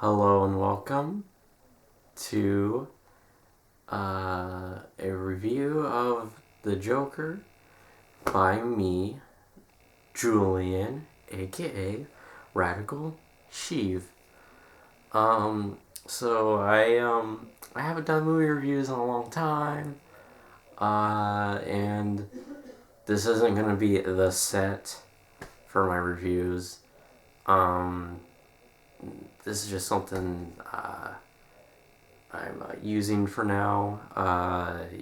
Hello and welcome to a review of The Joker by me, Julian, aka Radical Sheev. I haven't done movie reviews in a long time, and this isn't gonna be the set for my reviews. Um, this is just something I'm using for now.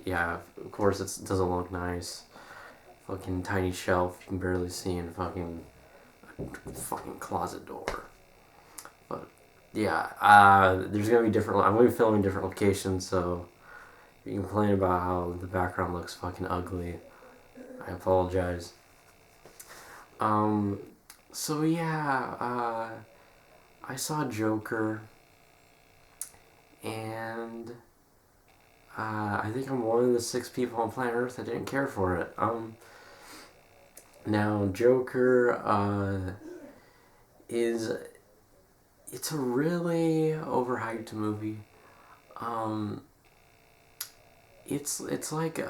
Yeah, of course it doesn't look nice. Fucking tiny shelf you can barely see in fucking closet door. But yeah, there's gonna be different. I'm gonna be filming different locations, so if you complain about how the background looks fucking ugly, I apologize. Um, so yeah, I saw Joker, and I think I'm one of the 6 people on planet Earth that didn't care for it. Now Joker is it's a really overhyped movie. Um, it's like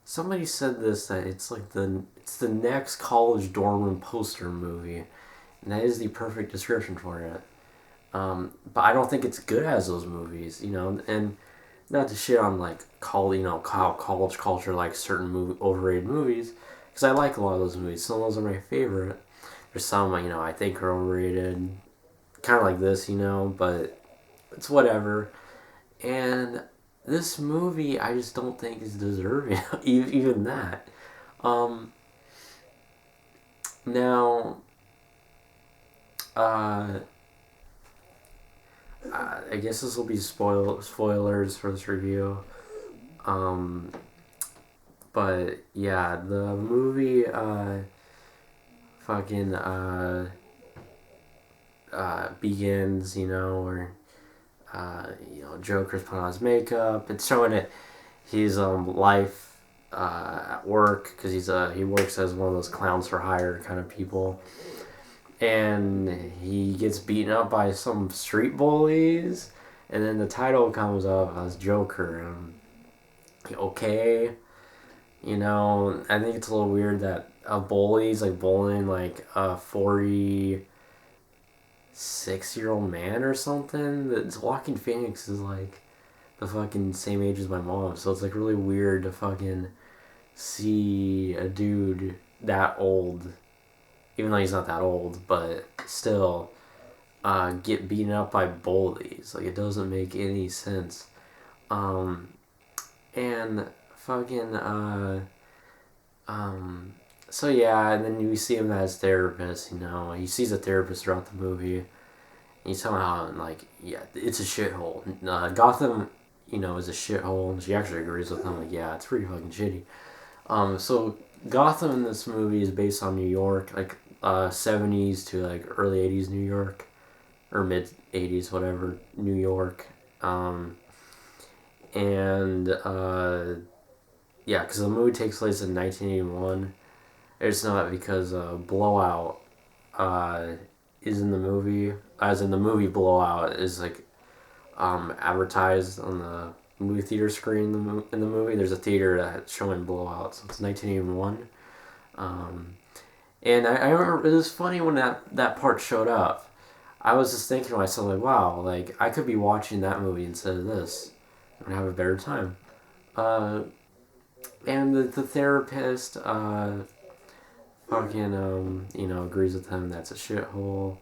somebody said this, that it's the next college dorm room poster movie, and that is the perfect description for it. But I don't think it's good as those movies, and not to shit on like college culture, like certain overrated movies, because I like a lot of those movies. Some of those are my favorite. There's some I think are overrated, kind of like this, but it's whatever. And this movie, I just don't think is deserving even that. Um, now, uh, I guess this will be spoilers for this review. Um, but yeah, the movie fucking begins, where Joker's putting on his makeup. It's showing it his life at work, because he works as one of those clowns for hire kind of people, and he gets beaten up by some street bullies, and then the title comes up as Joker. And okay, I think it's a little weird that a bully's like bullying like a 46-year-old man or something. That's Joaquin Phoenix is like the fucking same age as my mom, so it's like really weird to fucking see a dude that old, even though he's not that old, but still, get beaten up by bullies. Like, it doesn't make any sense. Um, and fucking, so yeah, and then you see him as therapist, he sees a therapist throughout the movie, and you tell him how, like, yeah, it's a shithole. Gotham, is a shithole, and she actually agrees with him, like, yeah, it's pretty fucking shitty. So Gotham in this movie is based on New York, like 70s to like early 80s New York, or mid 80s, whatever, New York. And yeah, because the movie takes place in 1981. It's not because Blowout is in the movie, as in the movie Blowout is like advertised on the movie theater screen in the movie. There's a theater that's showing Blowout, so it's 1981. And I remember it was funny when that part showed up. I was just thinking to myself, like, wow, like, I could be watching that movie instead of this and have a better time. Uh, and the therapist, fucking, agrees with him that's a shithole.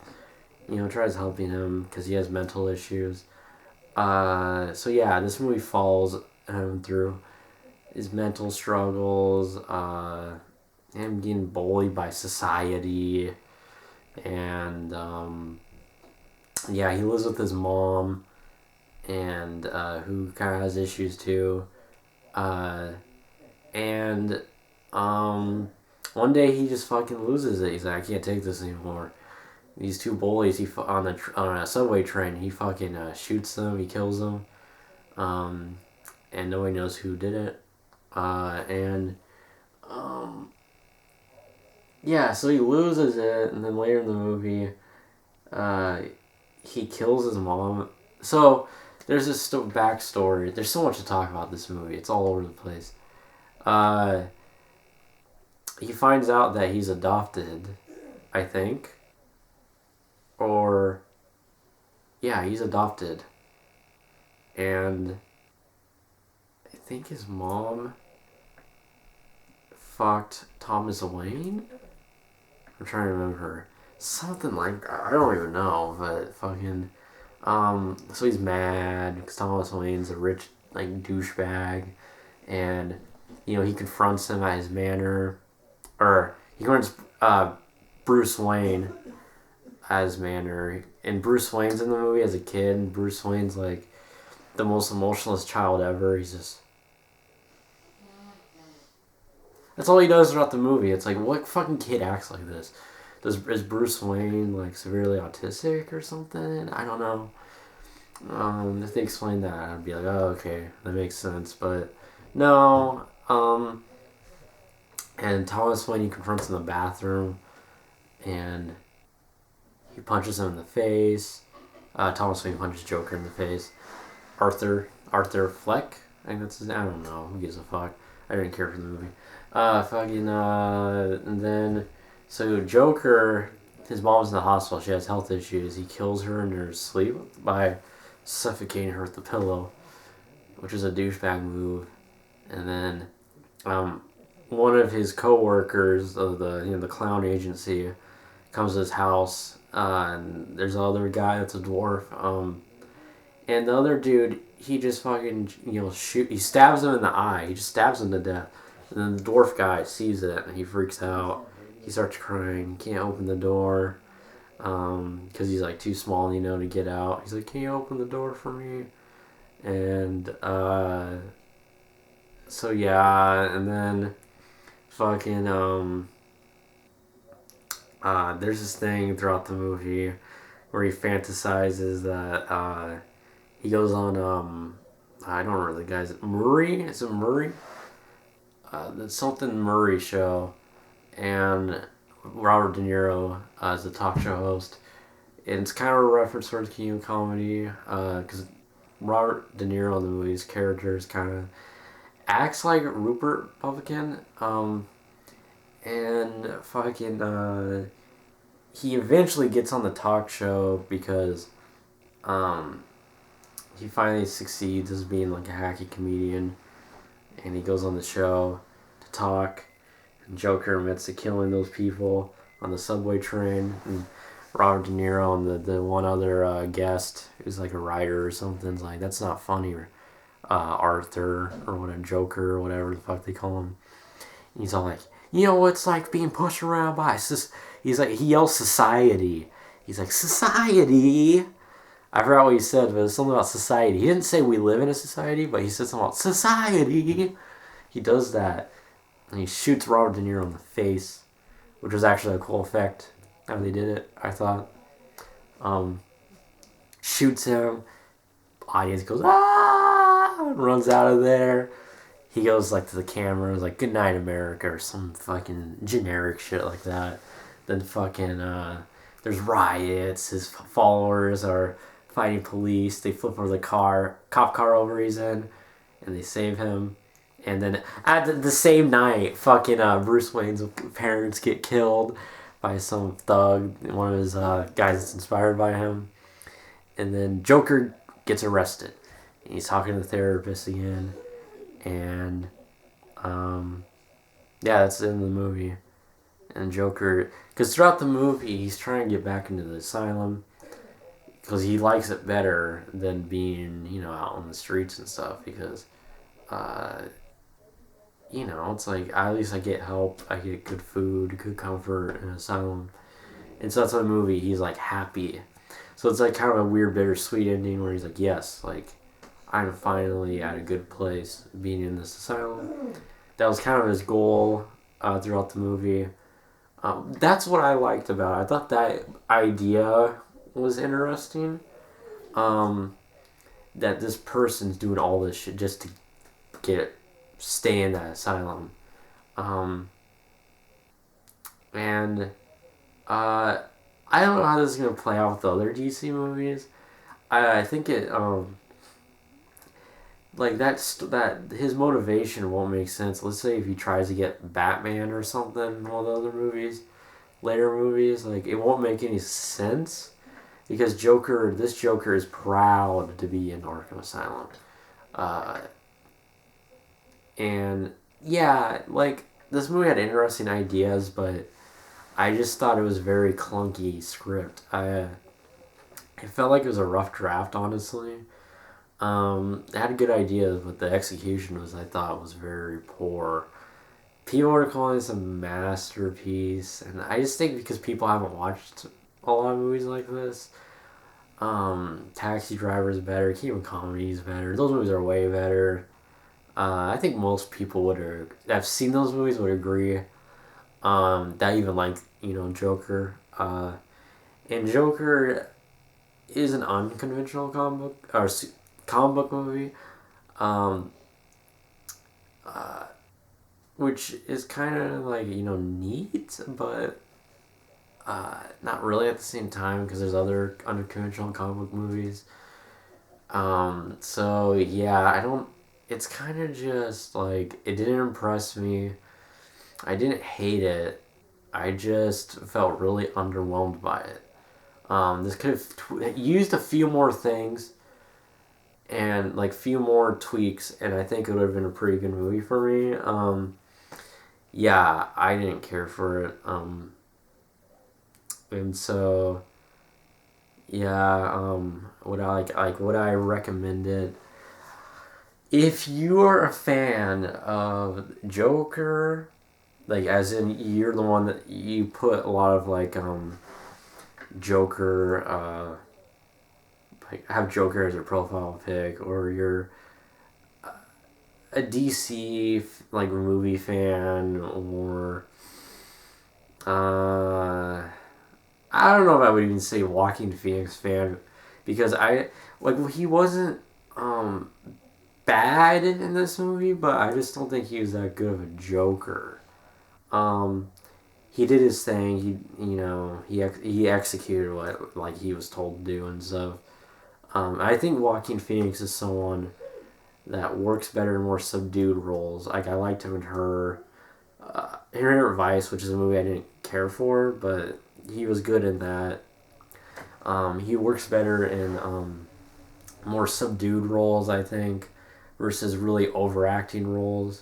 Tries helping him because he has mental issues. So yeah, this movie follows him through his mental struggles, him getting bullied by society, and yeah, he lives with his mom, and who kind of has issues too, and one day he just fucking loses it. He's like, I can't take this anymore. These two bullies, on a subway train, he fucking shoots them, he kills them, and nobody knows who did it, and yeah, so he loses it, and then later in the movie, uh, he kills his mom. So there's this backstory. There's so much to talk about this movie. It's all over the place. Uh, he finds out that he's adopted, I think. Or, yeah, he's adopted. And I think his mom fucked Thomas Wayne? I'm trying to remember. Something like, I don't even know, but fucking, so he's mad because Thomas Wayne's a rich, like, douchebag, and, you know, he confronts him at his manor, or, he confronts, Bruce Wayne at his manor, and Bruce Wayne's in the movie as a kid, and Bruce Wayne's, like, the most emotionless child ever. He's just, that's all he does throughout the movie. It's like, what fucking kid acts like this? Is Bruce Wayne like severely autistic or something? I don't know. If they explained that, I'd be like, oh, okay, that makes sense. But no. And Thomas Wayne, he confronts in the bathroom, and he punches him in the face. Thomas Wayne punches Joker in the face. Arthur Fleck, I think that's his name. I don't know. Who gives a fuck? I didn't care for the movie. And then, so Joker, his mom's in the hospital. She has health issues. He kills her in her sleep by suffocating her with the pillow, which is a douchebag move. And then, one of his co-workers of the clown agency comes to his house. And there's another guy that's a dwarf. And the other dude, he just fucking, he stabs him in the eye. He just stabs him to death. And then the dwarf guy sees it, and he freaks out. He starts crying. He can't open the door. Because he's, like, too small, to get out. He's like, can you open the door for me? And, so, yeah, and then, fucking, there's this thing throughout the movie where he fantasizes that, he goes on, I don't remember the guy's, Murray? Is it Murray? The something Murray show, and Robert De Niro is the talk show host. And it's kind of a reference towards King of Comedy, because Robert De Niro in the movie's characters kind of acts like Rupert Republican, and fucking, he eventually gets on the talk show because, he finally succeeds as being like a hacky comedian, and he goes on the show to talk, and Joker admits to killing those people on the subway train, and Robert De Niro and the one other guest who's like a writer or something is like, that's not funny, Arthur or whatever, Joker or whatever the fuck they call him. And he's all like, it's like being pushed around by, he's like, he yells society. He's like, society. I forgot what he said, but it was something about society. He didn't say we live in a society, but he said something about society. He does that, and he shoots Robert De Niro in the face, which was actually a cool effect how they did it, I thought. Shoots him, audience goes, ah, runs out of there. He goes like to the camera, like, good night America, or some fucking generic shit like that. Then fucking, there's riots, his followers are fighting police, they flip over the cop car over he's in, and they save him. And then at the same night, fucking Bruce Wayne's parents get killed by some thug, one of his guys that's inspired by him. And then Joker gets arrested. And he's talking to the therapist again. And, yeah, that's the end of the movie. And Joker, because throughout the movie, he's trying to get back into the asylum, because he likes it better than being, out on the streets and stuff, because, it's like, at least I get help, I get good food, good comfort in an asylum. And so that's why the movie, he's, like, happy. So it's, like, kind of a weird, bittersweet ending where he's like, yes, like, I'm finally at a good place being in this asylum. That was kind of his goal throughout the movie. That's what I liked about it. I thought that idea was interesting. That this person's doing all this shit just to stay in that asylum. And I I don't know how this is gonna play out with the other DC movies. I think it like that his motivation won't make sense. Let's say if he tries to get Batman or something in one of the other movies, later movies, like it won't make any sense because this Joker is proud to be in Arkham Asylum, uh, and yeah, like this movie had interesting ideas, but I just thought it was very clunky script. It felt like it was a rough draft, honestly. It had good ideas, but the execution I thought, was very poor. People are calling this a masterpiece, and I just think because people haven't watched a lot of movies like this, Taxi Driver is better, Keeping Comedy is better. Those movies are way better. I think most people would have seen those movies would agree. That even like Joker. And Joker is an unconventional comic book movie, um, uh, which is kind of like neat, but not really at the same time because there's other unconventional comic book movies. So yeah, I don't. It's kind of just like it didn't impress me. I didn't hate it. I just felt really underwhelmed by it. This could have used a few more things and like few more tweaks, and I think it would have been a pretty good movie for me. Yeah, I didn't care for it. And so yeah, would I would I recommend it? If you are a fan of Joker, like as in you're the one that you put a lot of Joker, like have Joker as your profile pic, or you're a DC like movie fan, or I don't know if I would even say Joaquin Phoenix fan, because he wasn't bad in this movie, but I just don't think he was that good of a Joker. Um, he did his thing. He executed what like he was told to do and stuff. I think Joaquin Phoenix is someone that works better in more subdued roles. Like I liked him in Inherent Vice, which is a movie I didn't care for, but he was good in that. He works better in more subdued roles, I think, versus really overacting roles.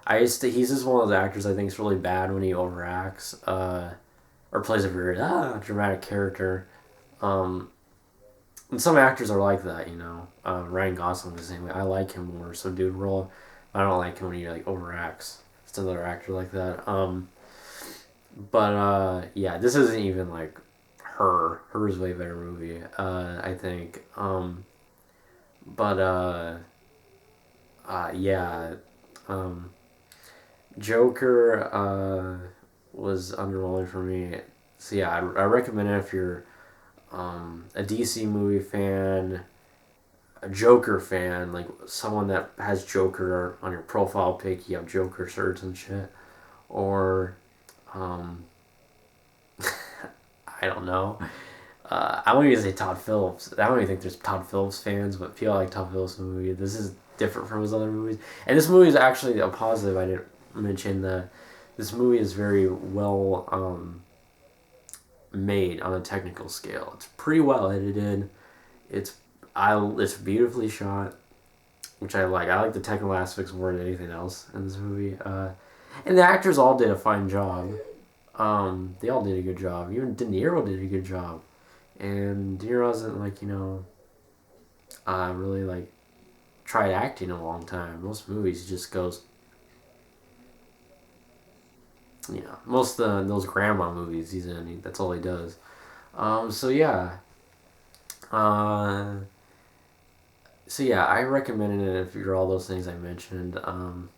He's just one of those actors I think is really bad when he overacts, or plays a very dramatic character. And some actors are like that, Ryan Gosling the same way. I like him more subdued role. I don't like him when he like overacts. It's another actor like that. But yeah, this isn't even like her. Her is way better movie, I think. But yeah, Joker was underwhelming for me. So yeah, I recommend it if you're a DC movie fan, a Joker fan, like someone that has Joker on your profile pic. You have Joker shirts and shit, or I don't know. I won't even say Todd Phillips. I don't even think there's Todd Phillips fans, but people like Todd Phillips movie. This is different from his other movies, and this movie is actually a positive. I didn't mention that this movie is very well made on a technical scale. It's pretty well edited. It's beautifully shot, which I like. I like the technical aspects more than anything else in this movie. And the actors all did a fine job. They all did a good job. Even De Niro did a good job. And De Niro hasn't really like tried acting in a long time. Most movies he just goes. Most of those grandma movies he's in, that's all he does. So yeah. So yeah, I recommend it if you're all those things I mentioned. I'm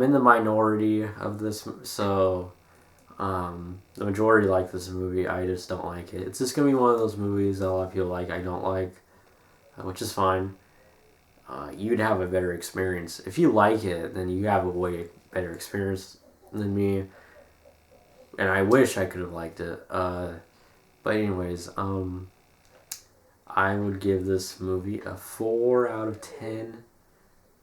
in the minority of this, so the majority like this movie. I just don't like it. It's just gonna be one of those movies that a lot of people like. I don't like, which is fine. You'd have a better experience if you like it. Then you have a way better experience than me. and I wish I could have liked it. But anyways, I would give this movie a 4 out of 10.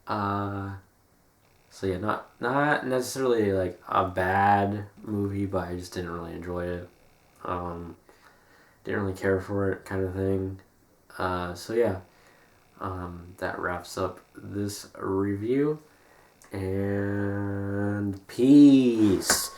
So yeah, not necessarily like a bad movie, but I just didn't really enjoy it. Didn't really care for it, kind of thing. So yeah, that wraps up this review. And peace.